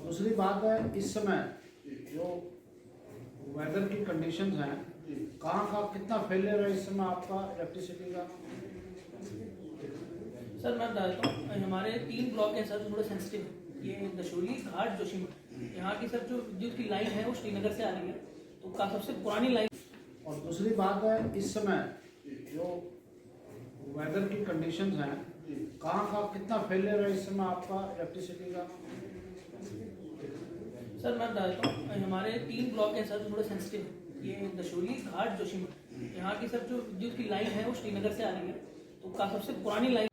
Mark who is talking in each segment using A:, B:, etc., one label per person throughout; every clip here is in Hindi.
A: दूसरी बात है, इस समय जो वेदर की कंडीशंस हैं, कहाँ का कितना फेलियर है इस समय आपका इलेक्ट्रिसिटी का?
B: सर मैं बता देता हूँ, हमारे 3 ब्लॉक हैं सर, थोड़े सेंसिटिव है। ये दशोली, घाट, जोशीमठ। यहाँ की सर जो विद्युत की लाइन है वो श्रीनगर से आ रही है, तो का सबसे पुरानी लाइन।
A: और दूसरी बात है, इस समय जो वेदर की कंडीशंस हैं, कहाँ का कितना फेलियर है इस समय आपका इलेक्ट्रिसिटी का?
B: सर मैं बता देता हूँ, हमारे 3 ब्लॉक हैं सर, थोड़े सेंसिटिव है। ये दशोली, घाट, जोशीमठ। यहाँ की सर जो विद्युत की लाइन है वो श्रीनगर से आ रही है, तो का सबसे पुरानी लाइन।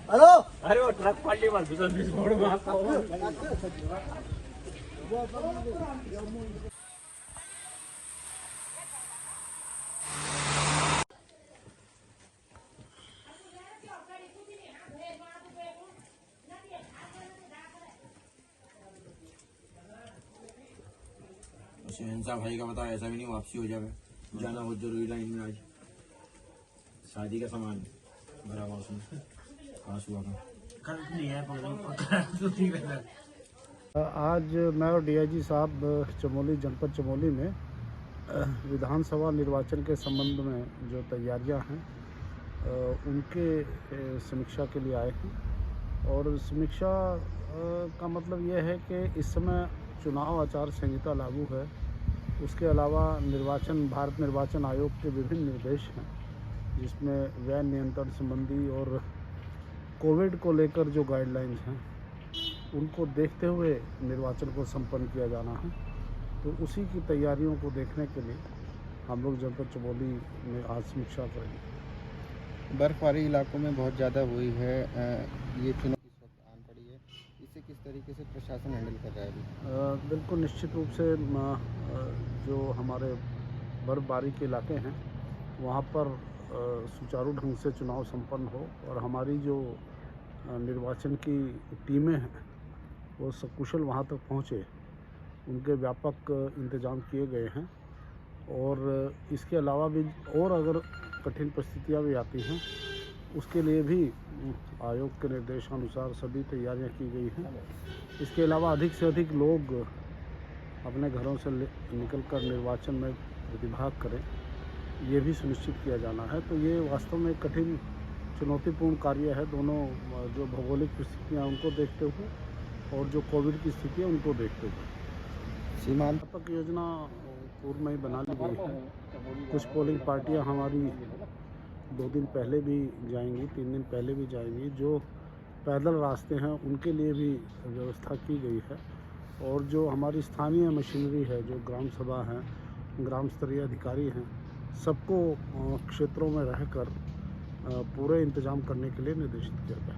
C: हेलो
D: अरे वो ट्रक पलटी मार दूसरा बीच मोड़ में आता हो। शहनशाह भाई का बताओ, ऐसा भी नहीं वापसी हो जाए, जाना बहुत जरूरी लाइन में। आज शादी का सामान भरा हुआ उसमें, पास हुआ का नहीं है।
A: आज मैं और डीआईजी साहब चमोली, जनपद चमोली में विधानसभा निर्वाचन के संबंध में जो तैयारियां हैं उनके समीक्षा के लिए आए हैं। और समीक्षा का मतलब यह है कि इस समय चुनाव आचार संहिता लागू है। उसके अलावा भारत निर्वाचन आयोग के विभिन्न निर्देश हैं, जिसमें व्यय नियंत्रण संबंधी और कोविड को लेकर जो गाइडलाइंस हैं उनको देखते हुए निर्वाचन को संपन्न किया जाना है। तो उसी की तैयारियों को देखने के लिए हम लोग जनपद चमोली में आज समीक्षा करेंगे।
C: बर्फबारी इलाकों में बहुत ज़्यादा हुई है, ये चुनाव इस वक्त आन पड़ी है, इसे किस तरीके से प्रशासन हैंडल कर रहा है अभी?
A: बिल्कुल निश्चित रूप से जो हमारे बर्फबारी के इलाके हैं वहाँ पर सुचारू ढंग से चुनाव संपन्न हो और हमारी जो निर्वाचन की टीमें हैं वो सकुशल वहाँ तक पहुँचे, उनके व्यापक इंतजाम किए गए हैं। और इसके अलावा भी और अगर कठिन परिस्थितियाँ भी आती हैं उसके लिए भी आयोग के निर्देशानुसार सभी तैयारियां की गई हैं। इसके अलावा अधिक से अधिक लोग अपने घरों से निकलकर निर्वाचन में प्रतिभाग करें, ये भी सुनिश्चित किया जाना है। तो ये वास्तव में कठिन चुनौतीपूर्ण कार्य है, दोनों जो भौगोलिक परिस्थितियाँ उनको देखते हुए और जो कोविड की स्थिति है उनको देखते हुए सीमांत योजना पूर्व में ही बना ली गई है। कुछ पोलिंग पार्टियां हमारी 2 दिन पहले भी जाएंगी, 3 दिन पहले भी जाएंगी। जो पैदल रास्ते हैं उनके लिए भी व्यवस्था की गई है। और जो हमारी स्थानीय मशीनरी है, जो ग्राम सभा हैं, ग्राम स्तरीय अधिकारी हैं, सबको क्षेत्रों में रहकर पूरे इंतजाम करने के लिए निर्देशित किया गया।